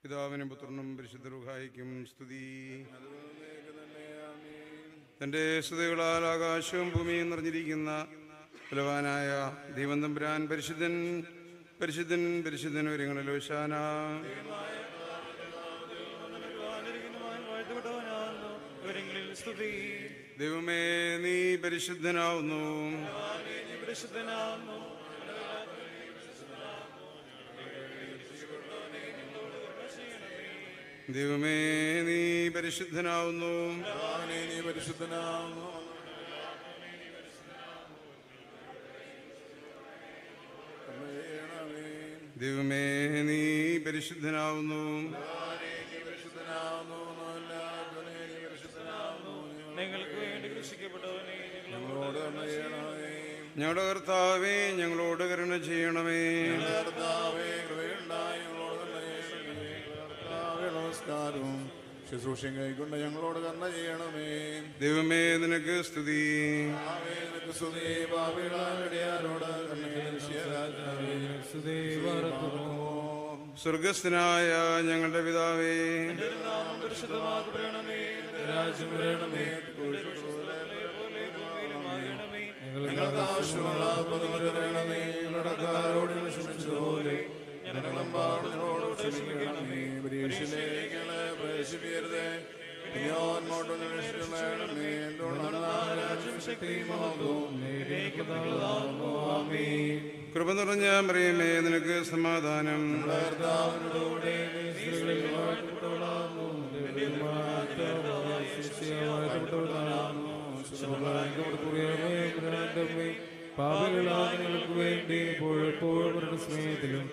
പിതാവിനും പുത്രനും പരിശുദ്ധ റൂഹായിക്കും സ്തുതി. തൻ്റെ സ്തുതികളാൽ ആകാശവും ഭൂമിയും നിറഞ്ഞിരിക്കുന്ന ബലവാനായ ദൈവം തമ്പുരാൻ പരിശുദ്ധൻ പരിശുദ്ധൻ പരിശുദ്ധൻ ഒരുങ്ങളിൽ ഓശാന. ദൈവമേ, നീ പരിശുദ്ധനാവുന്നു. ദൈവമേ, നീ പരിശുദ്ധനാവുന്നു. ദൈവമേ, നീ പരിശുദ്ധനാവുന്നു. ഞങ്ങളുടെ കർത്താവേ, ഞങ്ങളോട് കരുണ ചെയ്യണമേ. നമസ്കാരവും ശുശ്രൂഷയും കൈക്കൊണ്ട് ഞങ്ങളോട് കരുണ ചെയ്യണമേ. ദൈവമേ, നിനക്ക് സ്തുതി. സ്വർഗസ്ഥനായ ഞങ്ങളുടെ പിതാവേ, ഞങ്ങൾക്ക് ആവശ്യമുള്ള കടക്കാരോട് ക്ഷമിച്ചതുപോലെ ഞങ്ങളും പാടുന്നതോട് ക്ഷമിക്കണമേ. പരീക്ഷയിലേക്ക് പ്രവേശിപ്പിക്കരുതേ, കൃപ നിറഞ്ഞ മറിയമേ, നിനക്ക് സമാധാനം. പാപികളാങ്ങൾക്ക് വേണ്ടി എപ്പോഴും സ്നേഹത്തിലും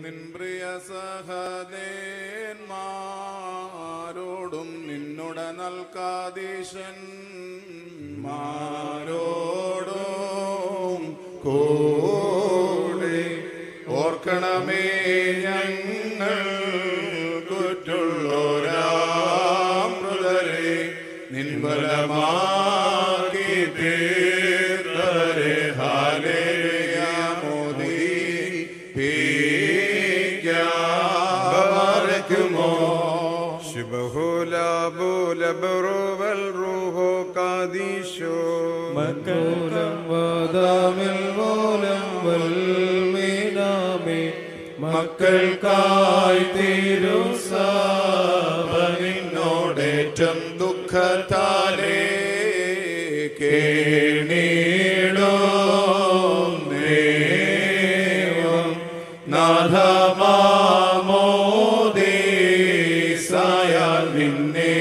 നിൻ പ്രിയ സഹദേന്മാരോടും നിന്നുടെ നൽകാദീശന്മാരോടും കൂടെ ഓർക്കണമേ ഞങ്ങൾ കുറ്റുള്ളോരാമൃതരെ നിൻബലമാക്കി തീർത്തരെ. ഹാലേലുയ മോദിക്കുമോ ശുഭഹോലാബോലബറോവൽ റൂഹോ കാദീശോ മക്കൂലം വാദാമിൽ മൂലം വൽമീനാമേ മക്കൾക്കായി തിരുസഭനിന്നോടേറ്റം ദുഃഖത്താലേ കേണീടും ദേവം നാഥമാമോദീസായാൽ നിന്നെ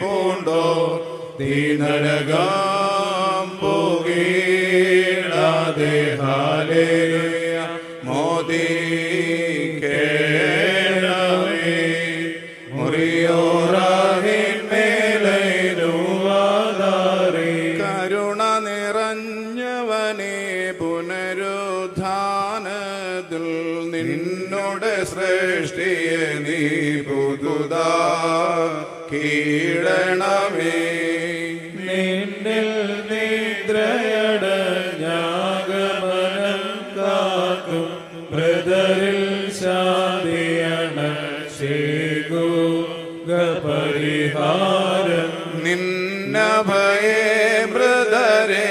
പൂണ്ടോ ദീനരകം പോകീടാതെ. ഹാലേലുയ മോദിക്കേണമേ. മുറിയോറാഹിന്മേലൈനുവാദാരേ. കരുണ നിറഞ്ഞവനെ പുനരുദ്ധാനത്തിൽ നിന്നോട് സൃഷ്ടിയെ നീ പുതുതാക്കിയിടണമേ. നിന്നിൽ നിദ്രയടഞ്ഞാഗമനം കാക്കും ബ്രദറിൽ ശാന്തിയണ പരിഹാരം. നിന്നഭയേ ബ്രദരെ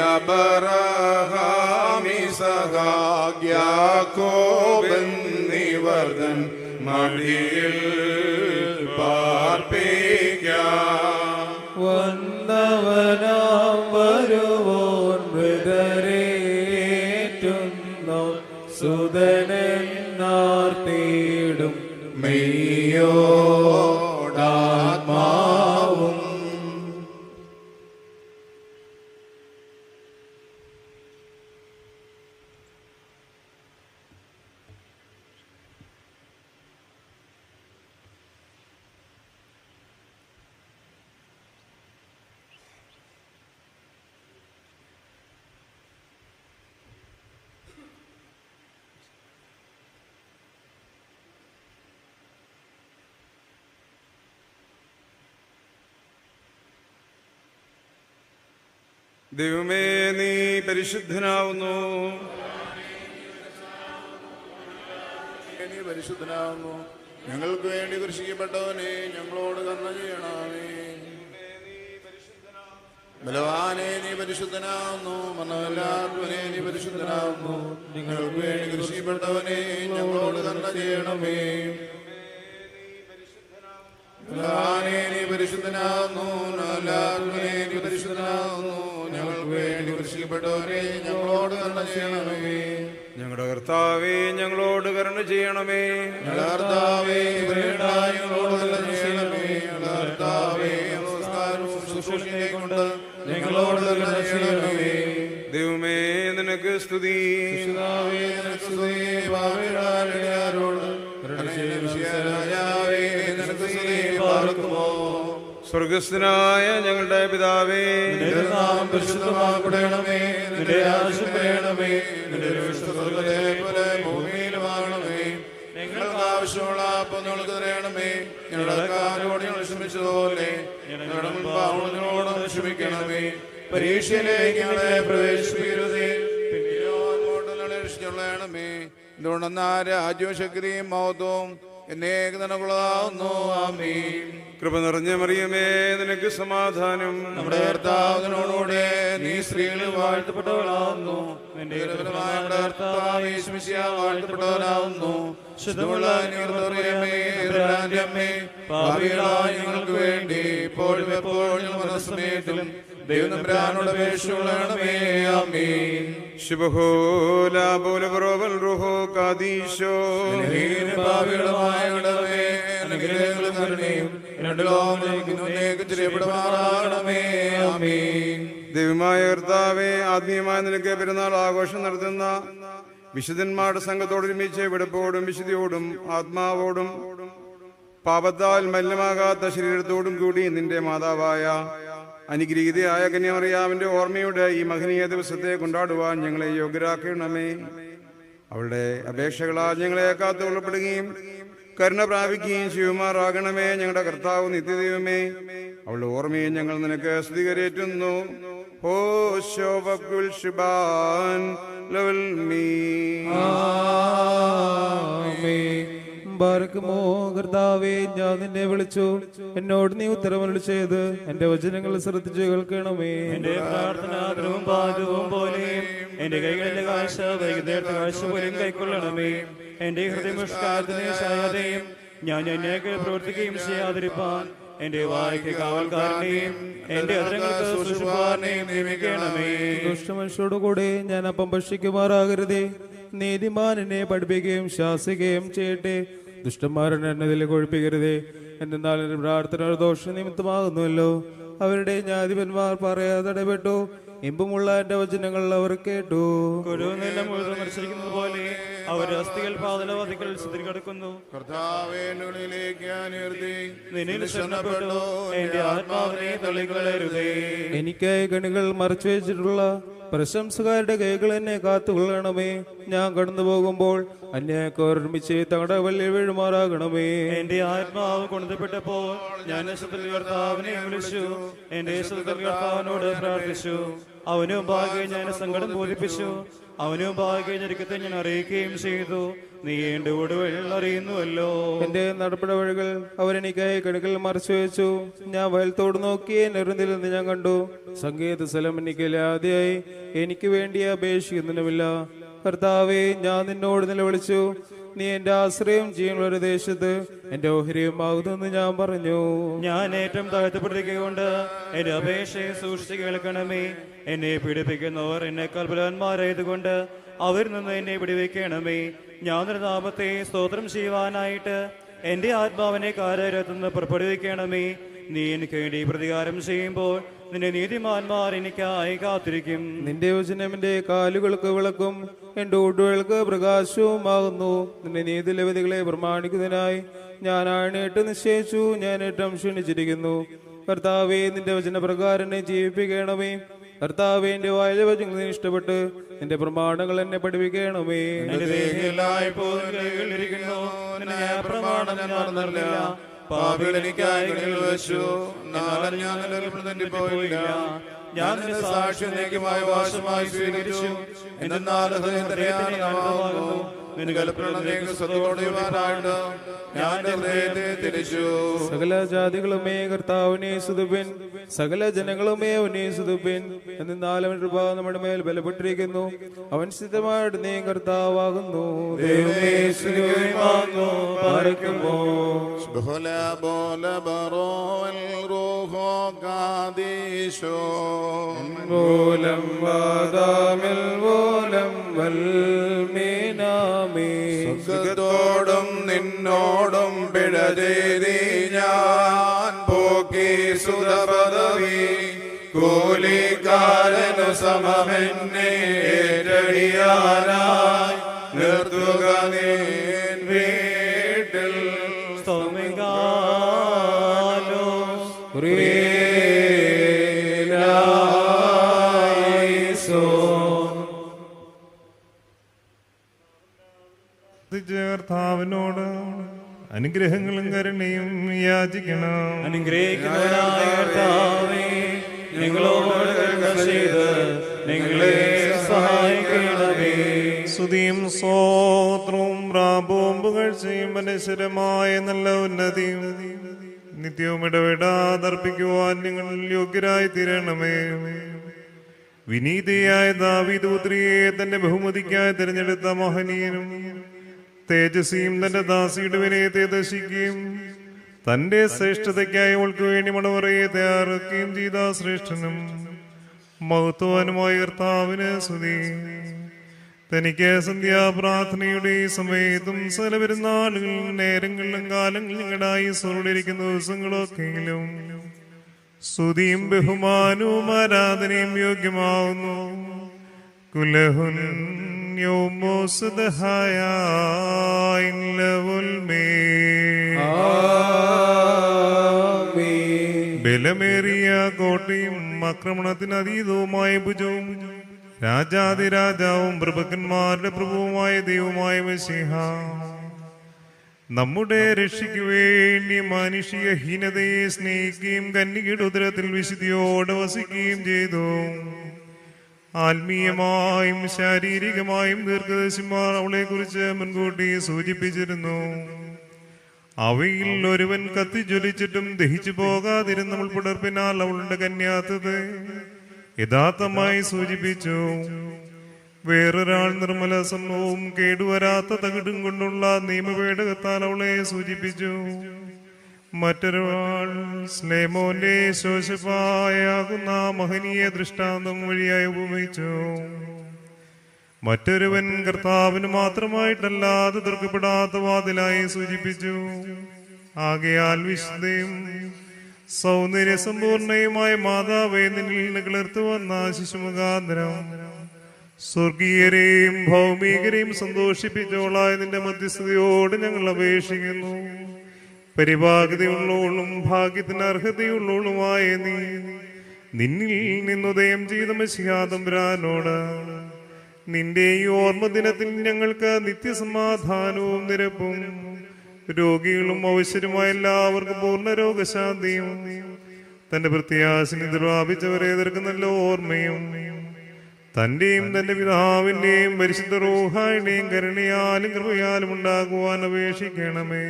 അബറഹാമിസഹാഗ്യാക്കോബെന്നിവർദ്ധൻ മടിയിൽ പാർപ്പിക്കാം. വന്നവനാം വരുവോൻ മൃതരേറ്റുന്നു സുതനെന്നാർത്തിയിടും മെയ്യോടാത്മാവും. ദൈവമേ, നീ പരിശുദ്ധനാവുന്നു. നീ പരിശുദ്ധനാകുന്നു. ഞങ്ങൾക്ക് വേണ്ടി കുരിശിക്കപ്പെട്ടവനെ ഞങ്ങളോട് കരുണ ചെയ്യണമേ. ബലവാനെ നീ പരിശുദ്ധനാകുന്നു. മരണമില്ലാത്തവനെ നീ പരിശുദ്ധനാകുന്നു. ഞങ്ങൾക്ക് വേണ്ടി കുരിശിക്കപ്പെട്ടവനെ ഞങ്ങളോട് കരുണ ചെയ്യണമേ. ബലവാനെ നീ പരിശുദ്ധനാകുന്നു. മരണമില്ലാത്തവനെ നീ പരിശുദ്ധനാകുന്നു. ഞങ്ങൾക്ക് വേണ്ടി കുരിശിക്കപ്പെട്ടവനെ ഞങ്ങളോട് കരുണ ചെയ്യണമേ. ഞങ്ങളുടെ കർത്താവേ ഞങ്ങളോട് കരുണ ചെയ്യണമേ. ഞങ്ങളുടെ കർത്താവേ ഞങ്ങളോട് കരുണ ചെയ്യണമേ. ഞങ്ങളുടെ കർത്താവേ നമസ്കാരവും ശുശ്രൂഷയെ കൊണ്ട് ഞങ്ങളോട് കരുണ ചെയ്യണമേ. ദൈവമേ നിനക്ക് സ്തുതി. നിനക്ക് സ്തുതി. പാപികളാരോട് രാജാവേ നിനക്ക് സ്തുതി. പാർക്കുമോ സ്വർഗസ്ഥനായ ഞങ്ങളുടെ പിതാവേ, നിന്റെ നാമം പരിശുദ്ധമാക്കപ്പെടണമേ. നിന്റെ രാജ്യം വരണമേ. നിന്റെ സ്വർഗ്ഗത്തിലെ പോലെ ഭൂമിയിലുമാകണമേ. ഞങ്ങൾക്ക് ആവശ്യമുള്ള അപ്പം ഞങ്ങൾക്ക് തരണമേ. ഞങ്ങളുടെ കാരോട് ഞങ്ങൾ ക്ഷമിച്ചതുപോലെ ഞങ്ങളുടെ പാവങ്ങളോട് ക്ഷമിക്കണമേ. പരീക്ഷയിലേക്ക് ഞങ്ങളെ പ്രവേശിപ്പിക്കരുതേ, പിന്നെയോ അങ്ങോട്ട് ഞങ്ങളെ രക്ഷിച്ചുകൊള്ളണമേ. എന്തുകൊണ്ടെന്ന രാജ്യവും ശക്തിയും മഹത്വവും എന്നേക്ക് നിനക്കുള്ളതാകുന്നു. ആമേൻ. കൃപ നിറഞ്ഞ മറിയമേ നിനക്ക് സമാധാനം. നമ്മുടെ കർത്താവിനോടുകൂടെ നീ സ്ത്രീകളിൽ വാഴ്ത്തപ്പെട്ടവളാകുന്നു. നിന്റെ കർത്താവേ യേശുമിശിഹാ വാഴ്ത്തപ്പെട്ടവനാകുന്നു. ശുദ്ധമുള്ള അമ്മേ, പാപികളായ ഞങ്ങൾക്ക് വേണ്ടി ഇപ്പോഴും എപ്പോഴും മനസ്സമേറ്റിലും ദൈവനമ്പുരാനോട് അപേക്ഷിച്ചുകൊള്ളണമേ. ആമേൻ. പാപികളുമായ ഞങ്ങളുടെ അനുഗ്രഹങ്ങളും കരുണയും രണ്ട് ലോകങ്ങളിലേക്ക് ചിരപ്പെടുമാറാകണമേ. ആമേൻ. ദൈവമായ കർത്താവേ, ആത്മീയമായ നിനക്ക് പെരുന്നാൾ ആഘോഷം നടത്തുന്ന വിശുദ്ധന്മാരുടെ സംഘത്തോടൊരുമിച്ച് വെടുപ്പോടും വിശുദ്ധിയോടും ആത്മാവോടും പാപത്താൽ മലിനമാകാത്ത ശരീരത്തോടും കൂടി നിന്റെ മാതാവായ അനുഗ്രഹീതയായ കന്യാമറിയാമിന്റെ ഓർമ്മയുടെ ഈ മഹനീയ ദിവസത്തെ കൊണ്ടാടുവാൻ ഞങ്ങളെ യോഗ്യരാക്കണമേ. അവളുടെ അപേക്ഷകളാൽ ഞങ്ങളെ കാത്തുകൊള്ളപ്പെടുകയും കരുണ പ്രാപിക്കുകയും ചെയ്യുമാറാകണമേ. ഞങ്ങളുടെ കർത്താവ് നിത്യദൈവമേ, അവളുടെ ഓർമ്മയും ഞങ്ങൾ നിനക്ക് സ്തുതികരേറ്റുന്നു. ഓ ശോഭകുൽ ശുഭാൻ ലവൽ മീ ബാരക്കുമോ കർത്താവേ, ഞാൻ നിന്നെ വിളിച്ചു, എന്നോട് നീ ഉത്തരമരുളി ചെയ്ത് എന്റെ വചനങ്ങൾ ശ്രദ്ധിച്ചു കേൾക്കണമേ. എന്റെ പ്രാർത്ഥന ദ്രവവും പാദവും പോലെയും എന്റെ കൈകളിലെ കാഴ്ച വൈകുന്നേരത്തെ കാഴ്ച പോലെയും കൈക്കൊള്ളണമേ. എന്റെ ഹൃദയമുഷ്കാരത്തിനെ ശായതയും ഞാൻ എന്നേക്ക് പ്രവർത്തിക്കുകയും ചെയ്യാതിരിപ്പാൻ എന്റെ വായ്ക്ക് കാവൽക്കാരനെയും എന്റെ അതിരങ്ങൾക്ക് സൂക്ഷിപ്പാനെയും നിയമിക്കണമേ. ദുഷ്ടമനുഷ്യരോടുകൂടെ ഞാൻ അപ്പം ഭക്ഷിക്കുമാറാകരുതേ. നീതിമാൻ എന്നെ പഠിപ്പിക്കുകയും ശാസിക്കുകയും ചെയ്യട്ടെ. ദുഷ്ടന്മാരൻ എന്നതിൽ കൊഴിപ്പിക്കരുതേ. എന്നാൽ എന്റെ പ്രാർത്ഥന ഒരു ദോഷ നിമിത്തമാകുന്നുവല്ലോ. അവരുടെ ന്യായാധിപന്മാർ പറയാതെ ഇടപെട്ടു. ഇമ്പമുള്ള എന്റെ വചനങ്ങൾ അവർ കേട്ടു. കുരുന്നെല്ലാം മുഴുവൻ മരിച്ചിരിക്കുന്നത് പോലെ അവർ അസ്ഥികൾ പാതലവാദികൾ ചിതറിക്കിടക്കുന്നു. കർത്താവേ, നിന്നിലേക്ക് ഞാൻ ഉയർത്തി നിന്നിൽ ശരണപ്പെട്ടു, എന്റെ ആത്മാവിനെ തള്ളിക്കളയരുതേ. എനിക്കായി കണികൾ മറച്ചു വെച്ചിട്ടുള്ള പ്രശംസകാരുടെ കൈകൾ എന്നെ കാത്തുകൊള്ളണമേ. ഞാൻ കടന്നു പോകുമ്പോൾ അന്യായക്കാർ ഒരുമിച്ച് തങ്ങളുടെ വല്യ വീഴുമാറാകണമേ. എന്റെ ആത്മാവ് കൊണ്ടുപ്പെട്ടപ്പോൾ ഞാൻ കർത്താവിനെ വിളിച്ചു. എന്റെ കർത്താവിനോട് പ്രാർത്ഥിച്ചു. അവനും ഭാഗ്യ ഞാൻ സങ്കടം ബോധിപ്പിച്ചു. അവനും ഭാഗ്യ ഞെരുക്കത്തെ ഞാൻ അറിയിക്കുകയും ചെയ്തു. നീ എന്റെ ഒടുവഴികൾ അറിയുന്നുവല്ലോ. എന്റെ നടപ്പുട വഴികൾ അവരെനിക്കായി കണികൾ മറച്ചു വെച്ചു. ഞാൻ വയൽത്തോട് നോക്കി നെറുന്നിൽ നിന്ന് ഞാൻ കണ്ടു. സംഗീത സ്ഥലം എനിക്കില്ലാതെയായി. എനിക്ക് വേണ്ടി അപേക്ഷിക്കുന്നതിനുമില്ല. കർത്താവേ, ഞാൻ നിന്നോട് നിലവിളിച്ചു. നീ എന്റെ ആശ്രയം ജീവനുള്ള ഒരു ദേശത്ത് എന്റെ ഓഹരിയുമാകുന്നെന്ന് ഞാൻ പറഞ്ഞു. ഞാൻ ഏറ്റവും താഴ്ത്തപ്പെട്ടിരിക്കൊണ്ട് എന്റെ അപേക്ഷയെ സൂക്ഷിച്ച് കേൾക്കണമേ. എന്നെ പീഡിപ്പിക്കുന്നവർ എന്നെക്കാൾ ബലവാന്മാരായതുകൊണ്ട് അവരിൽ നിന്ന് എന്നെ പിടിവെക്കണമേ. ഞാൻ ഒരു നാമത്തെ സ്തോത്രം ചെയ്യുവാനായിട്ട് എന്റെ ആത്മാവിനെ കാരാഗ്രഹത്തുനിന്ന് പുറപ്പെടുവിക്കണമേ. നീ എനിക്ക് വേണ്ടി പ്രതികാരം ചെയ്യുമ്പോൾ നിന്റെ നീതിമാന്മാർ എനിക്കായി കാത്തിരിക്കും. നിന്റെ വചനം എന്റെ കാലുകൾക്ക് വിളക്കും എന്റെ ഊടുകൾക്ക് പ്രകാശവുമാകുന്നു. നിന്റെ നീതിലവധികളെ പ്രമാണിക്കുന്നതിനായി ഞാൻ ആണേട്ട് നിശ്ചയിച്ചു. ഞാൻ ഏറ്റവും ക്ഷണിച്ചിരിക്കുന്നു. കർത്താവേ, നിന്റെ വചനപ്രകാരം എന്നെ ജീവിപ്പിക്കണമേ. കർത്താവേ, എന്റെ വായിലെ വചനങ്ങൾ ഇഷ്ടപ്പെട്ട് നിന്റെ പ്രമാണങ്ങൾ എന്നെ പഠിപ്പിക്കണമേ. പ്രമാണം ഞാൻ മറന്നില്ല. പാപികൾ എനിക്കായി വെച്ചു. ഞാൻ നിന്റെ സാക്ഷ്യം നീക്കമായ വാശമായി സ്വീകരിച്ചു. എന്നാൽ ശ്രദ്ധയോടെയുവാനായിട്ട് ഞാൻ ഹൃദയത്തെ തിരിച്ചു. സകല ജാതികളുമേ കർത്താവിനെ സ്തുതിപ്പിൻ, സകല ജനങ്ങളുമേ അവനെ സ്തുതിപ്പിൻ. എന്നാൽ അവൻ കൃപ നമ്മുടെ മേൽ ബലപ്പെട്ടിരിക്കുന്നു, അവൻ സ്ഥിരമായിട്ട് നീ കർത്താവാകുന്നു. ദൈവമേ സ്തുതിക്കുവാനോ പാർക്കുമോ. മൂലം വാദാമിൽ മൂലം വൽമീനാമേ. സുഖത്തോടും നിന്നോടും പിഴ ചെയ്തി ഞാൻ പോക്കി സുതപദവി കൂലിക്കാരനു സമമെന്നെ ഏറ്റടിയാനായി നിർത്തുക നീ വീട്ടിൽ. കർത്താവിനോട് അനുഗ്രഹങ്ങളും കരുണയും യാചിക്കണം. അനുഗ്രഹിക്കുന്നവനായ കർത്താവേ, ഞങ്ങളോട് കരുണ ചെയ്ത് ഞങ്ങളെ സഹായിക്കണമേ. സ്തുതിയും സ്തോത്രവും പ്രാപവും പുകഴ്ചയും അനശ്വരമായ നല്ല ഉന്നതിയും നിത്യവും ഇടപെടാതർപ്പിക്കുവാൻ നിങ്ങൾ യോഗ്യരായി തീരണമേ. വിനീതയായ ദാവീദ് പുത്രിയെ തന്റെ ബഹുമതിക്കായി തിരഞ്ഞെടുത്ത മഹനീയനും തേജസ്വിയും തന്റെ ദാസിയുടെ വിനയത്തെ ദർശിക്കുകയും തന്റെ ശ്രേഷ്ഠതയ്ക്കായി അവൾക്ക് വേണ്ടി മണവറയെ തയ്യാറാക്കുകയും ചെയ്ത ശ്രേഷ്ഠനും മഹത്വനുമായ കർത്താവിന് സ്തുതി. തനിക്ക് സന്ധ്യാപ്രാർത്ഥനയുടെ സമയത്തും സകല പെരുന്നാളുകളിലും നേരങ്ങളിലും കാലങ്ങളിലും ഞങ്ങളായി സ്വരൂടിയിരിക്കുന്ന ദിവസങ്ങളൊക്കെങ്കിലും സ്തുതിയും ബഹുമാനവും ആരാധനയും യോഗ്യമാവുന്നു. കുലഹുൻ ബലമേറിയ കോട്ടയും ആക്രമണത്തിന് അതീതവുമായ ഭുജവും രാജാതിരാജാവും പ്രഭുക്കന്മാരുടെ പ്രഭുവുമായ ദൈവമായ മശീഹ, നമ്മുടെ രക്ഷയ്ക്ക് വേണ്ടി മാനുഷിക ഹീനതയെ സ്നേഹിക്കുകയും കന്യകയുടെ ഉദരത്തിൽ വിശുദ്ധിയോടെ വസിക്കുകയും ചെയ്തു. ആത്മീയമായും ശാരീരികമായും ദീർഘദർശിമാർ അവളെ കുറിച്ച് മുൻകൂട്ടി സൂചിപ്പിച്ചിരുന്നു. അവയിൽ ഒരുവൻ കത്തിജ്വലിച്ചിട്ടും ദഹിച്ചു പോകാതിരുന്ന ഉൾപ്പടർപ്പിനാൽ അവളുടെ കന്യാത്തത യഥാർത്ഥമായി സൂചിപ്പിച്ചു. വേറൊരാൾ നിർമ്മല സമ്മവും കേടുവരാത്ത തകിടും കൊണ്ടുള്ള നിയമപേടകത്താൽ അവളെ സൂചിപ്പിച്ചു. മറ്റൊരാൾ സ്ലേമോന്റെ ശോശപ്പായാകുന്ന മഹനീയ ദൃഷ്ടാന്തം വഴിയായി ഉപമിച്ചു. മറ്റൊരുവൻ കർത്താവിന് മാത്രമായിട്ടല്ലാതെ തുറക്കപ്പെടാത്ത വാതിലായി സൂചിപ്പിച്ചു. ആകയാൽ വിശുദ്ധയും സൗന്ദര്യസമ്പൂർണയുമായ മാതാവേ, നിന്നിൽ നിന്ന് കിളർത്തു വന്ന ശിശുമുഖാന്തരം സ്വർഗീയരെയും ഭൗമികരെയും സന്തോഷിപ്പിച്ചോളായ നിന്റെ മധ്യസ്ഥതയോട് ഞങ്ങൾ അപേക്ഷിക്കുന്നു. പരിഭാഗതയുള്ളോളും ഭാഗ്യത്തിന് അർഹതയുള്ളോളുമായ നീ നിന്നിൽ നിന്നുദയം ചെയ്ത മശിഹാതമ്പുരാനോട് നിന്റെ ഈ ഓർമ്മ ദിനത്തിൽ ഞങ്ങൾക്ക് നിത്യസമാധാനവും നിരപ്പും, രോഗികളും ഔഷധമായ എല്ലാവർക്കും പൂർണ്ണ രോഗശാന്തിയും, തന്റെ പ്രത്യാശിനി പ്രാപിച്ചവരെ എതിർക്കുന്ന നല്ല ഓർമ്മയും, തന്റെയും തന്റെ പിതാവിന്റെയും പരിശുദ്ധ റൂഹായുടെയും കരുണയാലും കൃപയാലും ഉണ്ടാകുവാൻ അപേക്ഷിക്കണമേ.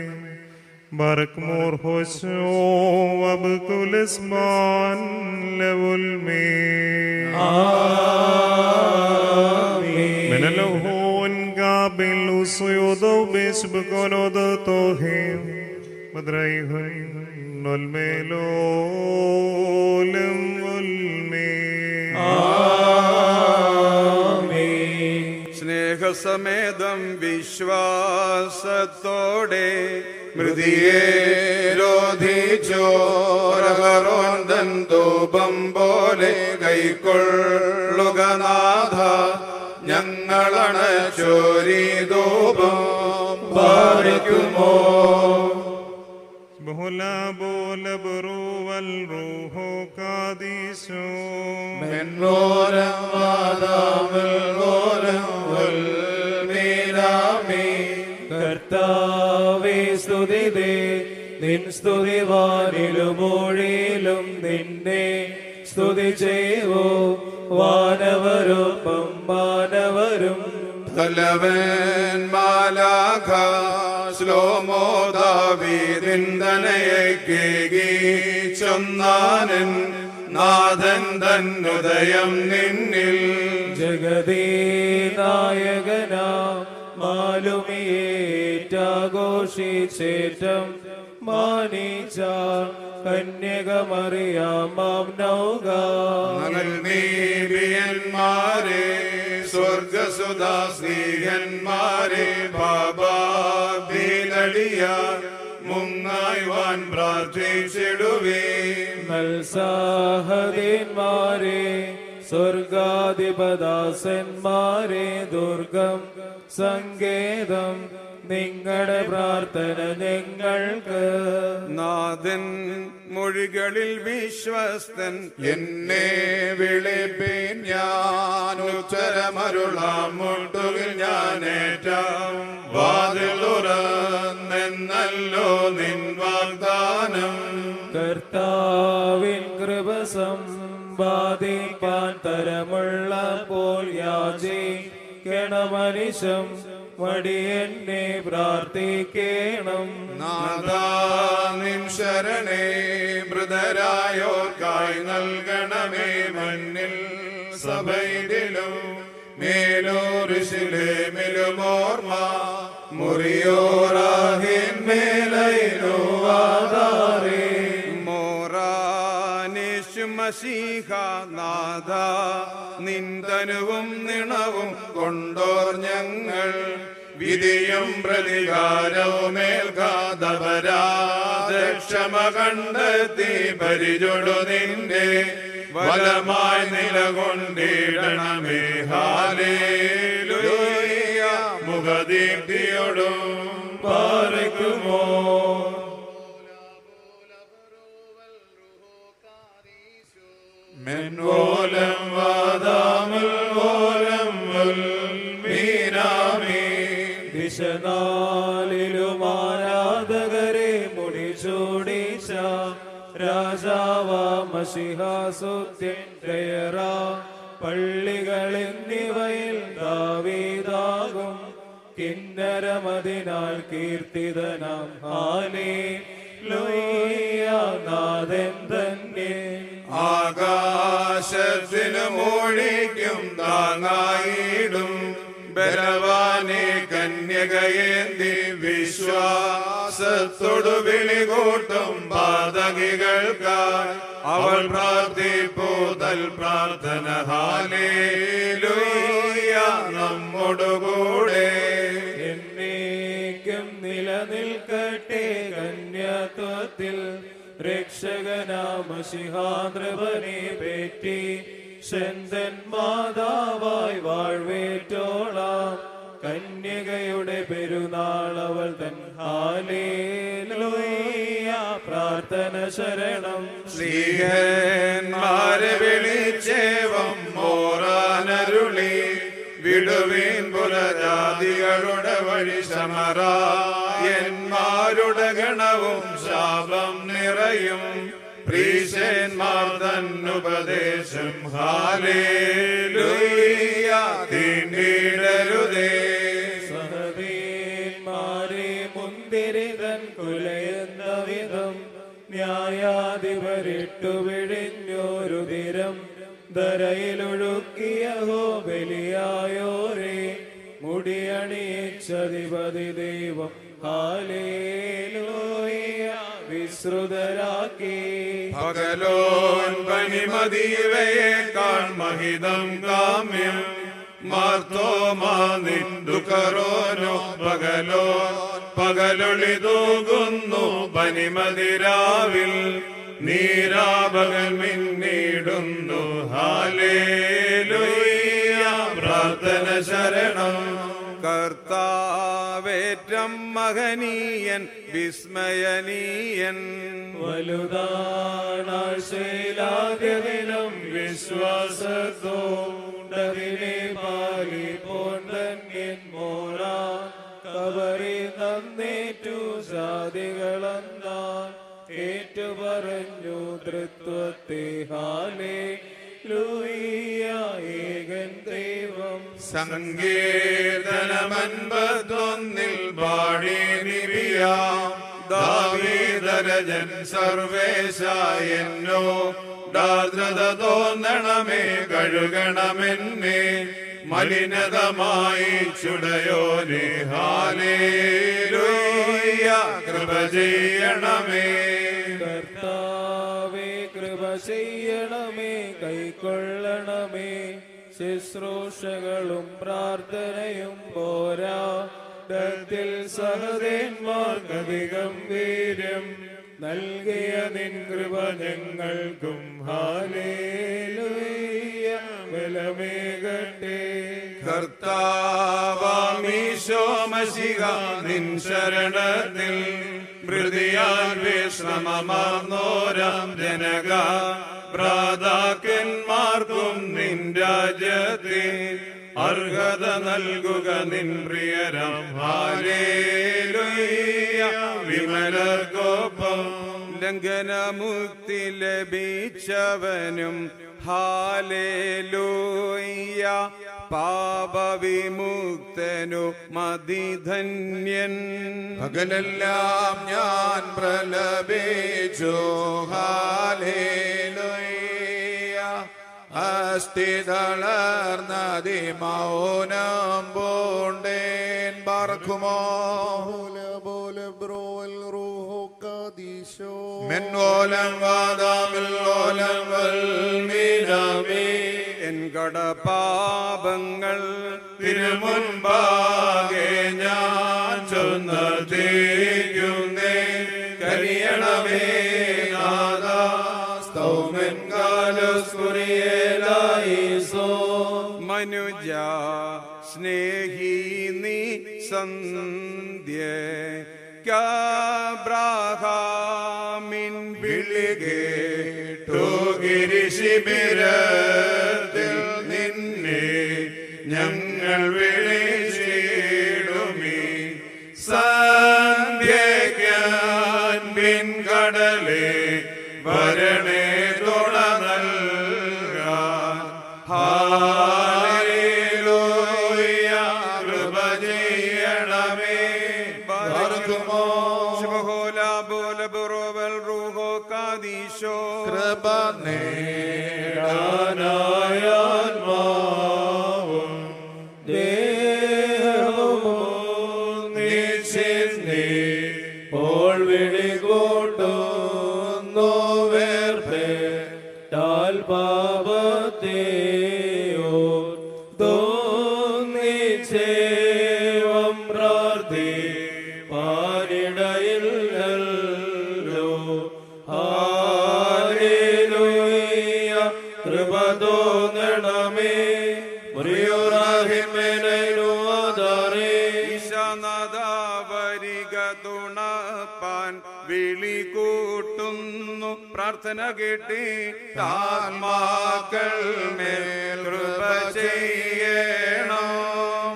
ബറക്മോർ ഹോശോ അബ്കുലസ്മാൻ ലവുൽമേ മെനലഹോൻ ഗാബിൽ ഉസ്യോദോ ബിസ്ബകോനോദ തോഹേ മദ്രൈഹൻ നൽമേലോലം വൽമേ. സ്നേഹസമേതം വിശ്വാസത്തോടെ മൃതിയെ രോധിച്ചോരകരോന്തൻ ധൂപം പോലെ കൈക്കൊള്ളുക നാഥ, ഞങ്ങളണച്ചോരി ധൂപം പാലിക്കുമോ. ബഹുല ബോല ബറുവൽ റൂഹോ കാദീശോ കർത്താവേ സ്തുതിതേ, നിൻ സ്തുതി വാനിലുമൊഴിയിലും നിന്നെ സ്തുതി ചെയ്വോ. വാനവരൊപ്പം മാനവരും തലവൻ മാലാഖ ശ്ലോമോ ദാവീദിന്തനയേകി ചൊന്നാനൻ നാഥൻ തന്നുദയം നിന്നിൽ ജഗദീനായകനാ മാലുമിയേറ്റാഘോഷിച്ചേറ്റം മാനിച്ച കന്യകമറിയാമാം നൗക നീബിയന്മാരെ സ്വർഗസുദാസ്നേഹന്മാരെ പാപാഭിലടിയ മുങ്ങായ്വാൻ പ്രാർത്ഥിച്ചിടുവേ മത്സാഹദീന്മാരെ സ്വർഗാധിപദാസന്മാരെ ദുർഗം സങ്കേതം നിങ്ങളുടെ പ്രാർത്ഥന ഞങ്ങൾക്ക് നാഥൻ മൊഴികളിൽ വിശ്വസ്തൻ എന്നെ വിളിപ്പീൻ ഞാൻ ഉത്തരമരുളാം മുട്ടുകിൽ ഞാനേറ്റാം വാതിൽ തുറന്നെന്നല്ലോ നിൻ വാഗ്ദാനം കർത്താവിൻ കൃപ സമ്പാദിപ്പാൻ തരമുള്ളപ്പോൾ യാചിക്കണമനിശം മടിയെന്നെ പ്രാർത്ഥിക്കണം നാഥാ നിൻ ശരണേ മൃതരായോർക്കായി നൽകണമേ മണ്ണിൽ സഭയിലും മേലോറിശിലേമിലുമോർമ്മ മുറിയോറാഹിൻ മേലയിലോ ആധാരേ മശീഹ നാഥ നിന്ദനുവും നിണവും കൊണ്ടോർ ഞങ്ങൾ വിധിയും പ്രതികാരവുമേൽക്കാതപരാധക്ഷമ കണ്ടെത്തി പരിചൊടു നിന്റെ വലമായി നിലകൊണ്ടിടണമേ ഹാലേലൂയ മുഖദീപ്തിയോടും പാർക്കുമോ മെൻവോലം വാദാമുൽ വോലം മീനാമീ ദിശനാലിലും ആരാധകരെ മുടിചൂടിച്ച രാജാവ മഷിഹാസുത്യൻ ജയറ പള്ളികളെന്നിവയിൽ ദാവീദാകും കിന്നരമതിനാൽ കീർത്തിതനാം ഹല്ലേലൂയ നാഥൻ തന്നെ ആകാശത്തിനു മോഴിക്കും താങ്ങായിടും ബലവാനെ കന്യകയേന്തി വിശ്വാസത്തോടു വിളികൂട്ടും പാതകികൾക്കായി അവൾ പ്രാർത്ഥിപ്പൂതൽ പ്രാർത്ഥന ഹാലേലൂയ നമ്മോടുകൂടെ എന്നേക്കും നിലനിൽക്കട്ടെ കന്യാത്വത്തിൽ രക്ഷകനാമശിഹാദ്രവനെ പേറ്റി ശന്തൻ മാതാവായി വാഴ്വേറ്റോളാം കന്യകയുടെ പെരുന്നാളവൾ തൻ ഹല്ലേലൂയ പ്രാർത്ഥന ശരണം സ്ലീഹന്മാരെ വിളിച്ചേവം മോറാനരുളി വിടുവീൻ പുലജാതികളുടെ വഴി ശമറായന്മാരുടെ ഗണവും ശാപം നിറയും പ്രീശന്മാർ തന്നുപദേശം ഹാലേലൂയ തീണ്ടിടരുതേ സഹദീന്മാരെ മുന്തിരിതൻ കുലയെന്ന വിധം ന്യായാധിപരിട്ടു വിഴിഞ്ഞോരു ദിരം ധരയിലൊഴുക്കിയ ഹോ ബലിയായോരേ മുടിയണിയിച്ചധിപതി ദൈവം ഹല്ലേലൂയ വിശ്രുതരാക്കി പകലോൻ പനിമതിവയേക്കാൾ മഹിതം കാമ്യം മാർത്തോമാ നിന്ദുകറോനോ പകലൊളി തൂകുന്നു പനിമതിരാവിൽ നീരാപകൽ മിന്നിടുന്നു ഹാലേലൂയ പ്രാർത്ഥന ശരണം കർത്താവേറ്റം മഹനീയൻ വിസ്മയനീയൻ വലുതാണാശയിലാദ്യദിനം വിശ്വാസത്തോണ്ടതിനെ പാലിപ്പോണ്ടന്യൻ മോറാ കബറി നന്നേറ്റു ജാതികളെന്നാൽ ഏറ്റുപറഞ്ഞു തൃത്വത്തെ ഹാലേലൂയ ഏകൻ ദൈവം സങ്കീർത്തനമൻപത്തൊന്നിൽ പാടി നിബിയാം ദാവീദരജൻ സർവേശായെന്നോ ദാർദ്രത തോന്നണമേ കഴുകണമെന്നേ മലിനതമായി ചുടയോനെ ഹാലേലൂയ കൃപ ചെയ്യണമേ കർത്താവേ കൃപ ചെയ്യണമേ കൈക്കൊള്ളണമേ ശുശ്രൂഷകളും പ്രാർത്ഥനയും പോരാ ത്തിൽ സഹദേന്മാർക്കധികം വീര്യം നൽകിയ നിൻ കൃപ ഞങ്ങൾക്കും ഹാലേലൂയ ബലമേകട്ടെ കർത്താവാമീശോ മശിഹ നിൻ ശരണത്തിൽ മൃതിയാൽ വിശ്രമമാർന്നോരാം ജനക ഭ്രാതാക്കന്മാർക്കും നിൻ രാജ്യത്തിൽ അർഹത നൽകുക നിൻ പ്രിയരാം ഹാലേലൂയ വിമലർക്കൊപ്പം ലംഘനമുക്തി ലഭിച്ചവനും ഹാലേലൂയ പാപവിമുക്തനു മതിധന്യൻ പകലെല്ലാം ഞാൻ പ്രലപിച്ചു ഹാലേലൂയ അസ്ഥി തളർന്നതി മൗനം പൂണ്ടേൻ പാർക്കുമോ മെന്നോലം വാദാമില്ലോലം വൽമീനമേ എൻ കടപാപങ്ങൾ തിരുമുൻപാകെ ഞാൻ ചൊന്നതേക്കുന്നേ കരിയണമേ നാദാ സ്തൗമൻ കാലസ്കുറിയേലായിസോ മനുജ സ്നേഹി നീ സന്ധ്യ ബ്രാഹാമിൻ വിളികേട്ടോ ഗിരിശിബിരത്തിൽ നിന്നെ ഞങ്ങൾ വിളിച്ചിടുമി സന്ധ്യയ്ക്കാൻ പിൻകടലേ വരണേ തുണ നൽകാൻ ഹാലേലൂയ കൃപ ചെയ്യണമേ ബാർക്കുമോ ശുഭഹോല ബോല ബുറോവൽ റൂഹോ കാദീശോ കൃപ നേടാനായാത്മാവും ദേഹവും നിശ്ചിന്നി പോൾ വിളികൂട്ടുന്നു വേർപ്പേ ടാൽ പാപത്തെയോ തോന്നിച്ചേവം പ്രാർത്ഥി പാരിടയില്ലല്ലോ ഹാലേലൂയ കൃപ തോന്നണമേ മുറിയോറാഹിമേനു ആധാരേ ഈശാനാദാവരിക തുണപ്പാൻ വിളി കൂട്ടുന്നു പ്രാർത്ഥന കേട്ടി ആത്മാക്കൾ മേൽ കൃപ ചെയ്യണം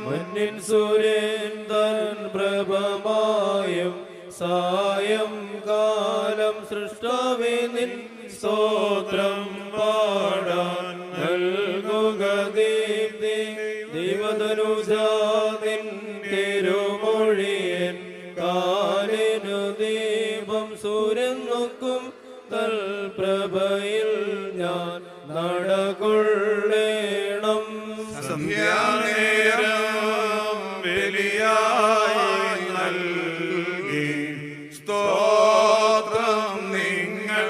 മന്നിൻ സൂര്യൻ തൻ പ്രഭമായും സായം കാലം സൃഷ്ടാവേ നിൻ സ്തോത്രം പാടാൻ നൽകുക ദീപ്തി ദൈവതനുജാതിൻ തിരുമൊഴിയൻ കാലിനു ദീപം സൂര്യൻ നോക്കും തൽപ്രഭയിൽ ഞാൻ നടകൊള്ളേണം സന്ധ്യാനേരം ബലിയായി നൽകി സ്തോത്രം നിങ്ങൾ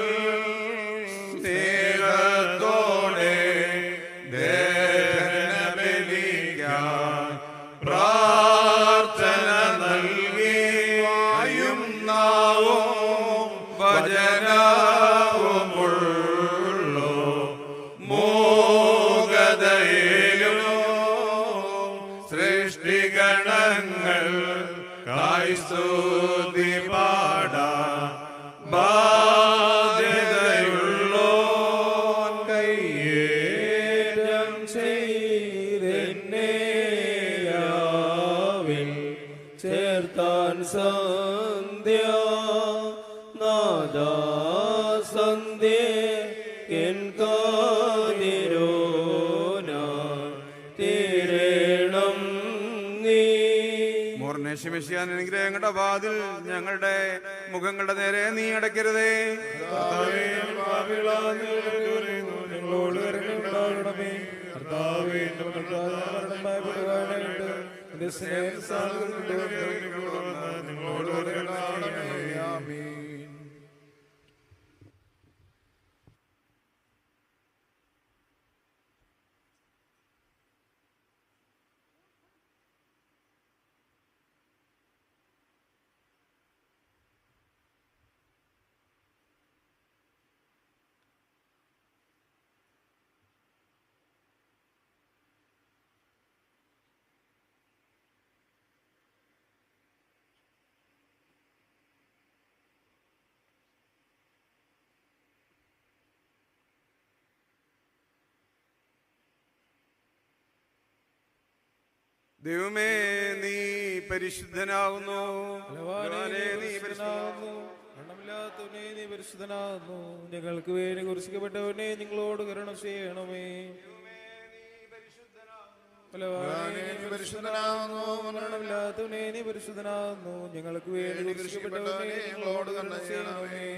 സ്നേഹത്തോടെ ദേഹബലിക്കാൻ പ്രാർത്ഥന നൽകി വായും നാവും വചനവുമുള്ളോ മൂകതയിലും സൃഷ്ടിഗണങ്ങൾ കായ്സ്തുതി പാടാ ബാധ്യതയുള്ളോ കയ്യേറ്റം ചെയ്തെന്നേയാവിൽ ചേർത്താൻ സന്ധ്യ നാദാ സന്ധ്യ എൻ കാതിരോന തീരേണമേ ഉണ്ണീശമിഷ്യാൻ അനുഗ്രഹങ്ങളുടെ വാതിൽ ഞങ്ങളുടെ മുഖങ്ങളുടെ നേരെ നീ അടയ്ക്കരുതേ. ഞങ്ങളോട് കരുണയുണ്ടാകണമേ. കർത്താവേ, എന്റെ മരണമായ പിതാവായിട്ട് നിന്റെ സ്നേഹം നിങ്ങളോട് കരുണയുണ്ടാകണമേ. ആമീൻ. ദൈവമേ, നീ പരിശുദ്ധനാകുന്നു. നീ പരിശുദ്ധനാകുന്നു. ഞങ്ങൾക്ക് വേണ്ടി കുരിശിക്കപ്പെട്ടവനെ ഞങ്ങളോട് കരുണ ചെയ്യണമേ. പരിശുദ്ധനാകുന്നു. മരണമില്ലാത്തവനെ നീ പരിശുദ്ധനാകുന്നു. ഞങ്ങൾക്ക് വേണ്ടി കുരിശിക്കപ്പെട്ടവനെ ഞങ്ങളോട് കരുണ ചെയ്യണമേ.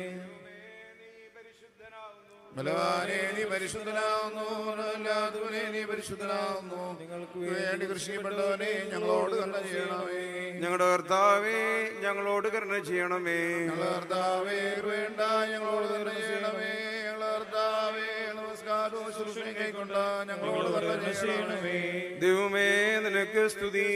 ബലവാനേ, നീ പരിശുദ്ധനാകുന്നു. മരണമില്ലാത്തവനേ, നീ പരിശുദ്ധനാകുന്നു. നിങ്ങൾക്ക് വേണ്ടി കൃഷിപ്പെട്ടവനെ ഞങ്ങളോട് കരുണ ചെയ്യണമേ. ഞങ്ങളുടെ കർത്താവേ, ഞങ്ങളോട് കരുണ ചെയ്യണമേ. ഞങ്ങളുടെ കർത്താവേ, വേണ്ട ഞങ്ങളോട് കരുണ ചെയ്യണമേ. ഞങ്ങളുടെ കർത്താവേ, നമസ്കാരവും ശുശ്രൂഷയും കൈക്കൊണ്ട് ഞങ്ങളോട് കരുണ ചെയ്യണമേ. ദൈവമേ, നിനക്ക് സ്തുതി.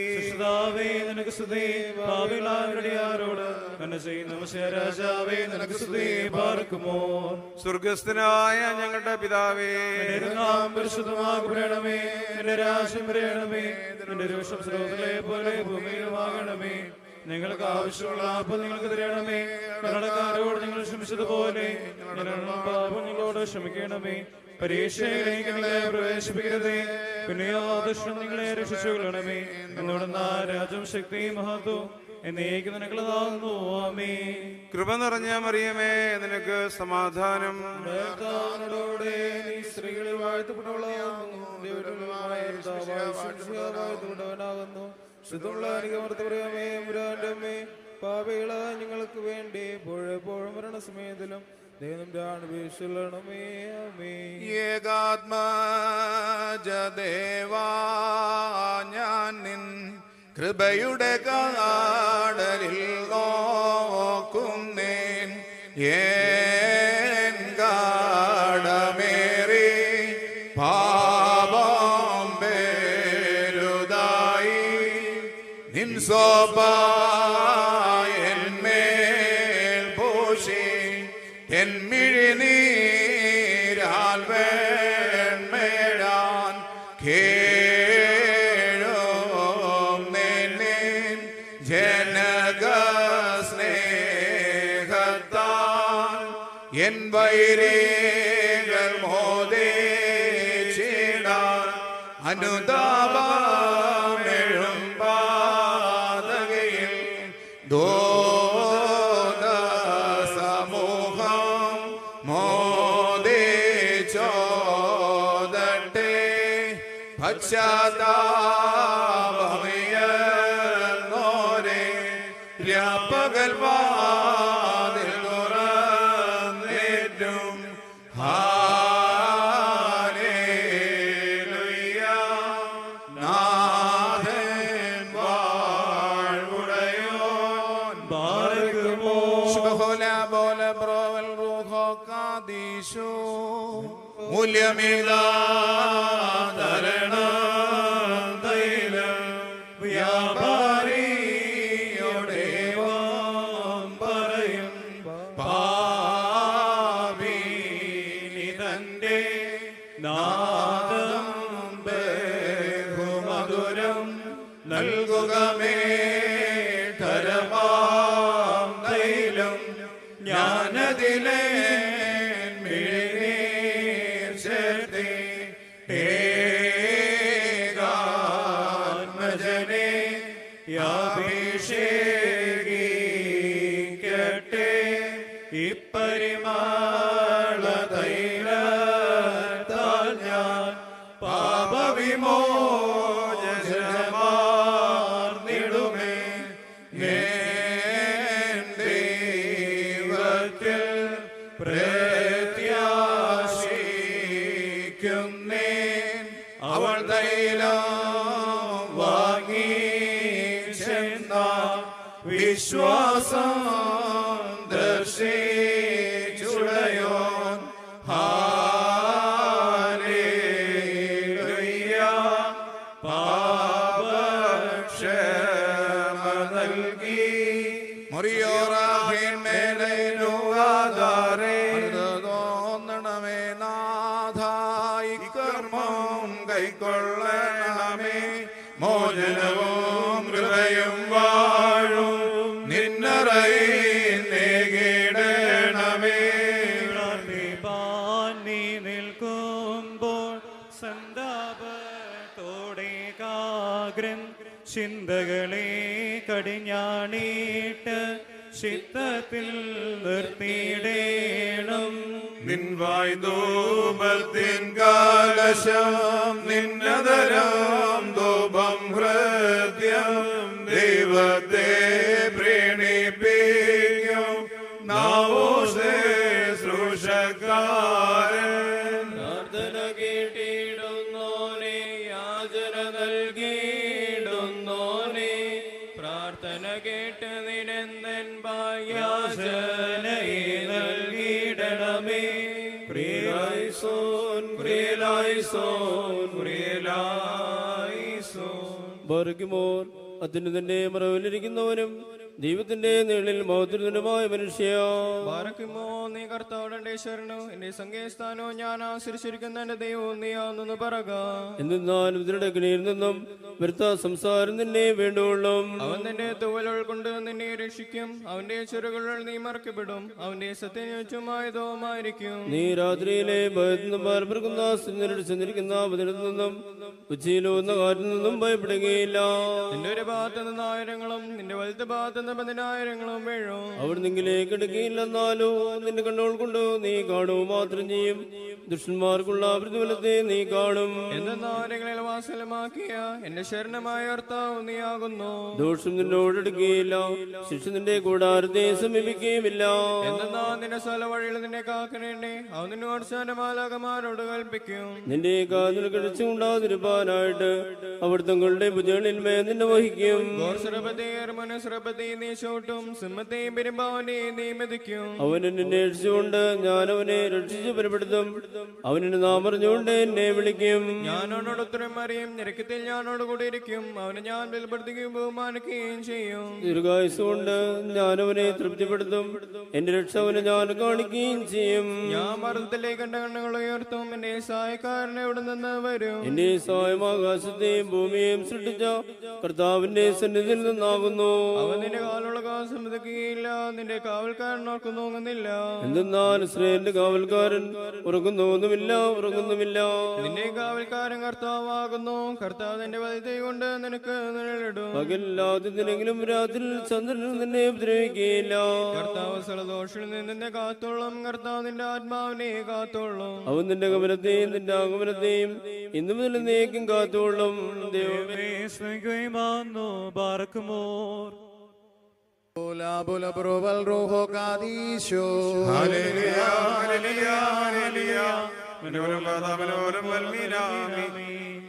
നിനക്ക് സ്തുതി. പാപികളാരുടെ ആരോട് കരുണ ചെയ്യുന്ന രാജാവേ, നിനക്ക് സ്തുതി. പാർക്കുമോ സ്വർഗസ്ഥനായ ഞങ്ങളുടെ പിതാവേ, നിന്റെ നാമം പരിശുദ്ധമാകണമേ. നിന്റെ രാജ്യം വരണമേ. നിന്റെ രോഷം സ്രോതലെ പോലെ ഭൂമിയിലുമാകണമേ. നിങ്ങൾക്ക് ആവശ്യമുള്ള അപ്പം നിങ്ങൾക്ക് തരണമേ. കടക്കാരോട് നിങ്ങൾ ക്ഷമിച്ചതുപോലെ പാപം നിങ്ങളോട് ക്ഷമിക്കണമേ. പരീക്ഷയിലേക്ക് നിങ്ങളെ പ്രവേശിപ്പിക്കരുതേ. പിന്നെയോ ദുഷ്ടൻ നിങ്ങളെ രക്ഷിച്ചുകൊള്ളണമേ. എന്നോട് രാജ്യം ശക്തിയും മഹത്വവും എന്നേക്കും നിനക്കുള്ളതാകുന്നു. ആമേൻ. കൃപ നിറഞ്ഞ മറിയമേ, നിനക്ക് സമാധാനം. കർത്താവിനോടുകൂടെ നീ സ്ത്രീകളിൽ വാഴ്ത്തപ്പെട്ടവളാകുന്നു. വാഴ്ത്തപ്പെട്ടവനാകുന്നു. ശുദ്ധമുള്ള അനുഗമർത്തമേ മുരാന്റെ പാപികള ഞങ്ങൾക്ക് വേണ്ടി എപ്പോഴും മരണസമയത്തിലും ദൈവം അപേക്ഷിക്കണമേ. ആമേൻ. ഏകാത്മജദേവാ, ഞാൻ നിൻ കൃപയുടെ കാടലിൽ നോക്കുന്നേൻ. ഏൻ കാടമേറി പാപം പേരുതായി നിൻ സോപായന്മേൽ പൂശി എന്മിഴിനീരാൽ വേൺമേഴാൻ കേഴും നിന്നിൻ ജനകസ്നേഹത്താൽ എൻ വൈരികൾ മോദിച്ചിടാൻ അനുതാപമെഴും പാതകയിൽ സമൂഹം മോദിച്ചോദട്ടെ. പശ്ചാത്താപമയന്നോരെ രാപ്പകൽ വാതിൽ തുറന്നേറ്റും. ഹല്ലേലൂയ, നാഥൻ വാഴ്വുടയോൻ. പാർക്കുമോ മൂല്യമിതാ തൈലം വ്യാപാരിയുടെ പറയും പാപിനി തന്റെ നാദം ബഹുമധുരം നൽകുകമേ. തരമാം തൈലം ഞാനതിലെ മിഴിനീർ ചേർത്തി ഏകാത്മജനെ അഭിഷേകിക്കട്ടെ. ഇപ്പരിമാള തൈലത്താൽ ഞാൻ പാപവിമോചനമാർന്നിടുമേ. പ്രത്യാശിക്കുന്നേൻ അവൾ തൈലം വാങ്ങി ചെന്ന വിശ്വാസം ദർശിച്ചുടയോൻ ഹല്ലേലൂയ പാപക്ഷമ നൽകി മറിയോറാഹിൻ മേലനുവാദാരേ തോന്നണമേ നാഥായി കർമ്മം കൈക്കൊള്ളണമേ മോചനവും കൃപയും വാഴും നിന്നറയിടണമേ പ്രാർത്ഥിപ്പാൻ നീ നിൽക്കുമ്പോൾ സന്താപത്തോടെ കാഗ്രം ചിന്തകളെ കടിഞ്ഞാണിട്ട് ചിത്തത്തിൽ നിർത്തിയിടേണം നിൻവായ് ധൂപത്തിൻ കാലശം നിന്നതരം ധൂപം ഹൃദ്യം ദൈവത്തെ പ്രീണിപ്പിക്കും നാവോസേ ശുശ്രൂഷക്കാരൻ പ്രാർത്ഥന കേട്ടിടുന്നോനെ യാചന നൽകിയിടുന്നോനെ പ്രാർത്ഥന കേട്ട് നിരന്തൻ യാചനയെ നൽകിയിടണമേ പ്രിയലായിസോൻ പ്രിയലായിസോൻ പ്രിയലായിസോൻ ബർഗിമോൻ അത്യുന്നതന്റെ മറവിലിരിക്കുന്നവനും ദൈവത്തിന്റെ നിഴലിൽ മൗദ്രനുമായ മനുഷ്യ ബാരക്കുമോ നീ കർത്താവിന്റെ ശരണു എന്റെ സംഗീസ്ഥാനോ ഞാൻ ആശ്രയിച്ചിരിക്കുന്ന എന്റെ ദൈവവും നീ ആണെന്ന് പറക. എന്നാൽ ഇതിരുടെ കിണിയിൽ നിന്നും വ്യർത്ഥ സംസാരം നിന്നെ വേണ്ടുള്ളൂ. അവൻ നിന്റെ തൂവലുകൾ കൊണ്ട് നിന്നെ രക്ഷിക്കും, അവന്റെ ചെറുകൾ നീ മറക്കപ്പെടും, അവന്റെ സത്യനിശ്ചയമായതുമായിരിക്കും. നീ രാത്രിയിലെ ഭയത്തിൽ നിന്നും പാർപ്പിക്കുന്ന ചെന്നിരിക്കുന്ന ബദലിൽ നിന്നും ഉച്ചയിലൂന്ന കാറ്റിൽ നിന്നും ഭയപ്പെടുകയില്ല. നിന്റെ ഒരു ഭാഗത്ത് നിന്ന് ആയിരങ്ങളും നിന്റെ വലത്തെ ഭാഗത്ത് നിന്ന് 10,000 വീഴും. അവർ നിങ്കിലേക്ക് എടുക്കുകയില്ലെന്നാലോ നിന്റെ കണ്ണുകൾ കൊണ്ട് നീ കാണുക മാത്രം ചെയ്യും. ദുഷ്ടന്മാർക്കുള്ള പ്രതിഫലത്തെ നീ കാണും. എന്തെന്നാരെങ്ങളിൽ വാസലമാക്കിയ എന്റെ ശരണമായ കർത്താവ് നീയാകുന്നു. ദോഷം നിന്നോടെടുക്കുകയില്ല, ശിക്ഷ നിന്റെ കൂടാരത്തെ സമീപിക്കുകയുമില്ല. എന്തെന്നാ നിന്റെ സ്ഥല വഴിയിൽ നിന്നെ കാക്കണേണ്ടേ, അവൻ നിന്നോട് മാലാകമാരോട് കൽപ്പിക്കും. നിന്റെ കാതിൽ കിടച്ചുകൊണ്ടാതിരുപ്പാനായിട്ട് അവർ തങ്ങളുടെ ഭുജങ്ങളിൽ നിന്നെ വഹിക്കും. നീ ചോട്ടും സിംഹത്തെയും പെരുമ്പാവനെയും നീ മെതിക്കും. അവൻ എന്നെ അന്വേഷിച്ചുകൊണ്ട് ഞാൻ അവനെ രക്ഷിച്ചു ബലപ്പെടുത്തും. അവൻ എന്നെ നാം അറിഞ്ഞുകൊണ്ട് എന്നെ വിളിക്കും. ഞാനോട് ഉത്തരം അറിയും, ഞെരുക്കത്തിൽ ഞാനോട് കൂടി ഇരിക്കും. അവനെ ഞാൻ ബലപ്പെടുത്തുകയും ബഹുമാനിക്കുകയും ചെയ്യും. ദീർഘായുസ്സുകൊണ്ട് ഞാൻ അവനെ തൃപ്തിപ്പെടുത്തും. എന്റെ രക്ഷ അവനെ ഞാൻ കാണിക്കുകയും ചെയ്യും. ഞാൻ മരണത്തിലേക്ക് എന്റെ കണ്ണുകൾ ഉയർത്തും, എന്റെ സഹായക്കാരൻ എവിടെ നിന്ന് വരും? എന്റെ സഹായം ആകാശത്തെയും ഭൂമിയെയും സൃഷ്ടിച്ച കർത്താവിന്റെ സന്നിധിയിൽ നിന്നാകുന്നു. അവൻ നിന്റെ കാലുള്ള സമ്മതിക്കുകയില്ല, നിന്റെ കാവൽക്കാരൻ ഓർക്കുന്നുന്നില്ല. എന്തെന്നാൽ ഇസ്രായേലിന്റെ കാവൽക്കാരൻ ഉറങ്ങുന്നുമില്ല. നിന്റെ കാവൽക്കാരൻ കർത്താവാകുന്നു. കർത്താവ് നിന്റെ വലത്തെ കൊണ്ട് നിനക്ക് നിഴലിടും. പകലില്ലാതെങ്കിലും രാത്രി ചന്ദ്രൻ നിന്നെ ഉപദ്രവിക്കുകയില്ല. കർത്താവ് സകലദോഷത്തിൽ നിന്ന് നിന്നെ കാത്തോളും. കർത്താവ് നിന്റെ ആത്മാവിനെ കാത്തോളും. അവൻ നിന്റെ ഗമനത്തെയും നിന്റെ ആഗമനത്തെയും ഇന്നു മുതൽ നീക്കും കാത്തോളും. ദൈവമേ ബാറക്കുമോർ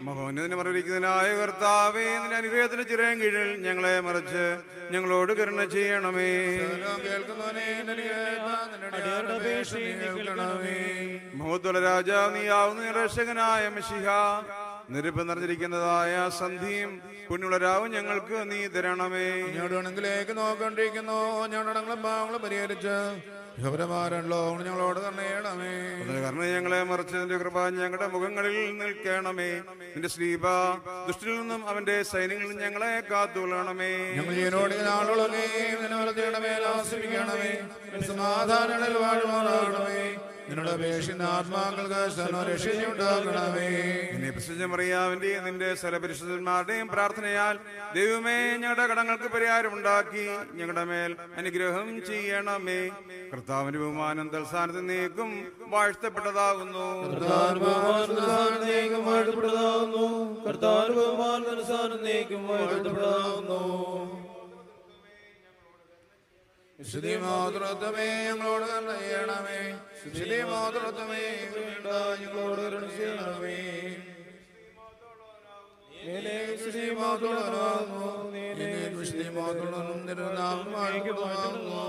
മഹോന്നതിനെ മറിയിക്കുന്നതിനായ കർത്താവേ, നിന്റെ അനുഗ്രഹത്തിന്റെ ചിറയും കീഴിൽ ഞങ്ങളെ മറിച്ച് ഞങ്ങളോട് കരുണ ചെയ്യണമേ. മഹോദ്വല രാജാവ് നീയാവുന്ന രക്ഷകനായ മിശിഹ, നിരപ്പ് നിറഞ്ഞിരിക്കുന്നതായ സന്ധിയും പുണ്യുളരാവും ഞങ്ങൾക്ക് നീ തരണമേ. ഞങ്ങളുടെങ്കിലേക്ക് നോക്കൊണ്ടിരിക്കുന്നു, ഞങ്ങളുടെ ഭാവങ്ങൾ പരിഹരിച്ച് യുവരമാരല്ലോ ഞങ്ങളോട് തന്നെയണമേ. കാരണം ഞങ്ങളെ മറിച്ചതിന്റെ കൃപ ഞങ്ങളുടെ മുഖങ്ങളിൽ നിൽക്കണമേ. നിന്റെ ശ്രീബ ദുഷ്ടിൽ നിന്നും അവന്റെ സൈന്യങ്ങളിൽ ഞങ്ങളെ കാത്തുകൊള്ളണമേ. ഞങ്ങൾ ഇതിനോട് ആളുകളൊക്കെ ആസ്വദിക്കണമേ. സമാധാനങ്ങളിൽ വാഴുമാറാകണമേ. നിങ്ങളുടെ അപേക്ഷിക്കുന്ന ആത്മാക്കൾക്ക് രക്ഷയുണ്ടാകണമേ. നിന്നെ പ്രസിദ്ധമറിയാവിന്റെയും നിന്റെ സകലപരിശുദ്ധന്മാരുടെയും പ്രാർത്ഥനയാൽ ദൈവമേ, ഞങ്ങളുടെ കടങ്ങൾക്ക് പരിഹാരമുണ്ടാക്കി ഞങ്ങളുടെ മേൽ അനുഗ്രഹം ചെയ്യണമേ. കർത്താവിന്റെ ബഹുമാനം തൽസ്ഥാനത്ത് നീക്കും വാഴ്ത്തപ്പെട്ടതാകുന്നു. വിശുദ്ധി മാതൃത്വമേ ഞങ്ങളോട് കരുണ ചെയ്യണമേ. വിശുദ്ധി മാതൃത്വമേ വേണ്ട ഞങ്ങളോട് കരുണ ചെയ്യണമേ. വിശുദ്ധി മാതൃനാകുന്നു വിശുദ്ധി മാതൃനും നിരനാമമാകുന്നു.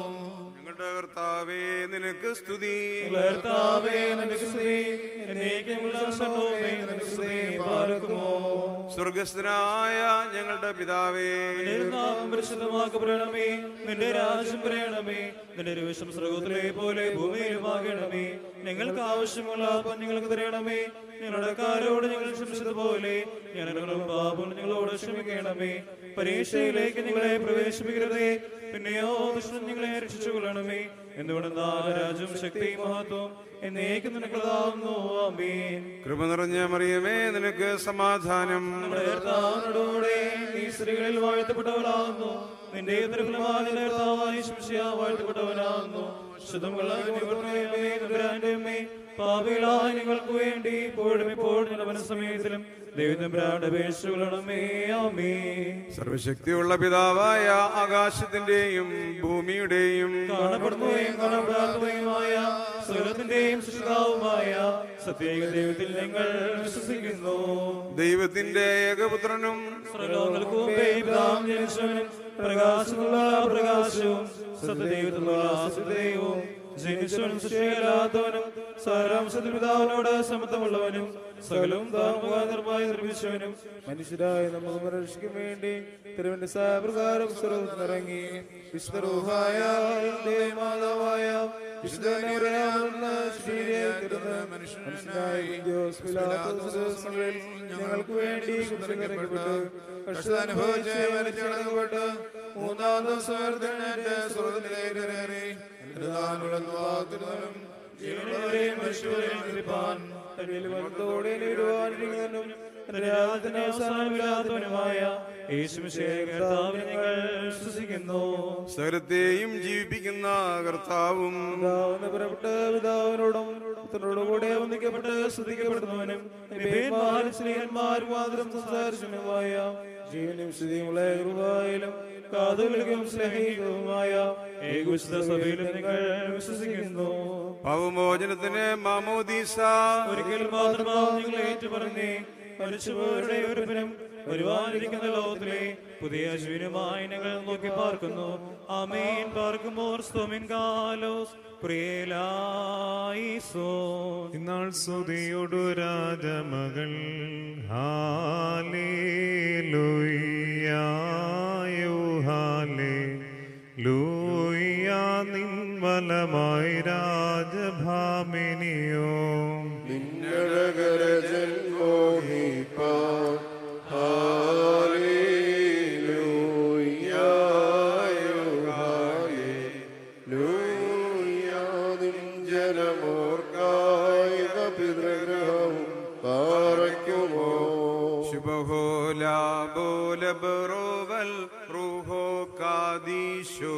ഞങ്ങളുടെ കർത്താവേ നിനക്ക് സ്തുതി. കർത്താവേ നിനക്ക് സ്തുതി. എന്നേക്കുമുള്ള സർവ്വമേ നിനക്ക് സ്തുതി. പാർക്കുമോ. സ്വർഗസ്ഥനായ ഞങ്ങളുടെ പിതാവേ, നിന്റെ നാമം പരിശുദ്ധമാക്കപ്പെടണമേ. നിന്റെ രാജ്യം വരണമേ. നിന്റെ രുഷം സ്വർഗ്ഗത്തിലെ പോലെ ഭൂമിയിലുമാകണമേ. ഞങ്ങൾക്ക് ആവശ്യമുള്ള അപ്പം ഞങ്ങൾക്ക് തരണമേ. ഞങ്ങളുടെ കാരോട് ഞങ്ങൾ ക്ഷമിച്ചതുപോലെ ഞങ്ങളുടെ പാപം ഞങ്ങളോട് ക്ഷമിക്കണമേ. പരീക്ഷയിലേക്ക് ഞങ്ങളെ പ്രവേശിപ്പിക്കരുതേ, പിന്നെയോ ദുഷ്ടൻ ഞങ്ങളെ രക്ഷിച്ചുകൊള്ളണമേ. എന്തുകൊണ്ടെന്നാൽ രാജ്യവും ശക്തിയും മഹത്വം എന്നേക്കും നിനക്കുള്ളതാകുന്നു. ആമേൻ. കൃപ നിറഞ്ഞ മറിയമേ നിനക്ക് സമാധാനം. നമ്മുടെ കർത്താവിനോടുകൂടെ നീ സ്ത്രീകളിൽ വാഴ്ത്തപ്പെട്ടവളാകുന്നു. നിന്റെ ഉദരഫലമായ നിന്റെ കർത്താവായ യേശുമിശിഹാ വാഴ്ത്തപ്പെട്ടവനാകുന്നു. പാപികളായ നിങ്ങൾക്ക് വേണ്ടി ഇപ്പോഴും എപ്പോഴും ഞങ്ങളുടെ മനസ്സമയത്തിലും ദൈവതമ്പുരാന്റെ അപേക്ഷകളണമേ. ആമേൻ. സർവശക്തിയുള്ള പിതാവായ ആകാശത്തിന്റെയും ഭൂമിയുടെയും കാണപ്പെടുന്നവയും കാണപ്പെടാത്തവയുമായ സ്വർഗ്ഗത്തിന്റെയും സൃഷ്ടാവുമായ സത്യേക ദൈവത്തിൽ ഞങ്ങൾ വിശ്വസിക്കുന്നു. ദൈവത്തിന്റെ ഏകപുത്രനും സർവ്വലോകങ്ങൾക്കു മുമ്പേ പിതാവ് ജനിച്ചവനും പ്രകാശമുള്ള പ്രകാശവും സത്യദൈവത്തിലുള്ള സത്യദൈവവും ജനിച്ചവനും സൃഷ്ടിയല്ലാത്തവനും സാരാംശത്തിൽ പിതാവിനോട് സമത്വമുള്ളവനും സകലവും താമുഖാന്തരമായി നിർമ്മിച്ചവനും മനുഷ്യരായ നമുക്ക് രക്ഷിക്കാൻ വേണ്ടി തിരുവന്റെ സാപ്രകാരം സ്വർഗ്ഗത്തിലിറങ്ങി വിശുദ്ധരൂഹായ മാതാവായ ഞങ്ങൾക്ക് വേണ്ടി അനുഭവിച്ച് മൂന്നാം ദിവസം സ്വർഗ്ഗത്തിലേക്കേറി ജീവനുള്ളവരെയും മനുഷ്യരെയും വിധിപ്പാൻ അവസാനമില്ലാത്തവനുമായ യേശുമിശിഹായ കർത്താവിനെ ഞങ്ങൾ വിശ്വസിക്കുന്നു. സകലത്തെയും ജീവിപ്പിക്കുന്ന കർത്താവും പുറപ്പെട്ട പിതാവിനോടും പുത്രനോടും കൂടെ ഒന്നിക്കപ്പെട്ട് സ്തുതിക്കപ്പെടുന്നവനും സ്ത്രീയന്മാരും മാതൃം സംസാരിച്ചവനുമായ ജീവനും സ്ഥിതിയുമുള്ള കൃപായിലും കാതോലികവും സ്നേഹികവുമായ ഏകവിശുദ്ധ സഭയിലും നിങ്ങൾ വിശ്വസിക്കുന്നു. പാപമോചനത്തിന് മാമോദീസ ഒരിക്കൽ മാത്രമാവും നിങ്ങൾ ഏറ്റുപറഞ്ഞേ മരിച്ചുപോരുടെ ഒരുവനും വരുവാനിരിക്കുന്ന ലോകത്തിലെ പുതിയ ജീവനുമായി ഞങ്ങൾ നോക്കി പാർക്കുന്നു. ആമേൻ. പാർക്കുമോർ സ്തോമിൻ കാലോസ് പ്രിയലായിസോൻ. ഇന്നാൾ സ്തുതിയൊടു രാജമകൾ ഹാലേലൂയായോ ഹാലേലൂയ നിൻവലമായി രാജഭാമിനിയോ ബോലബറോവൽ റൂഹോ കാദീശോ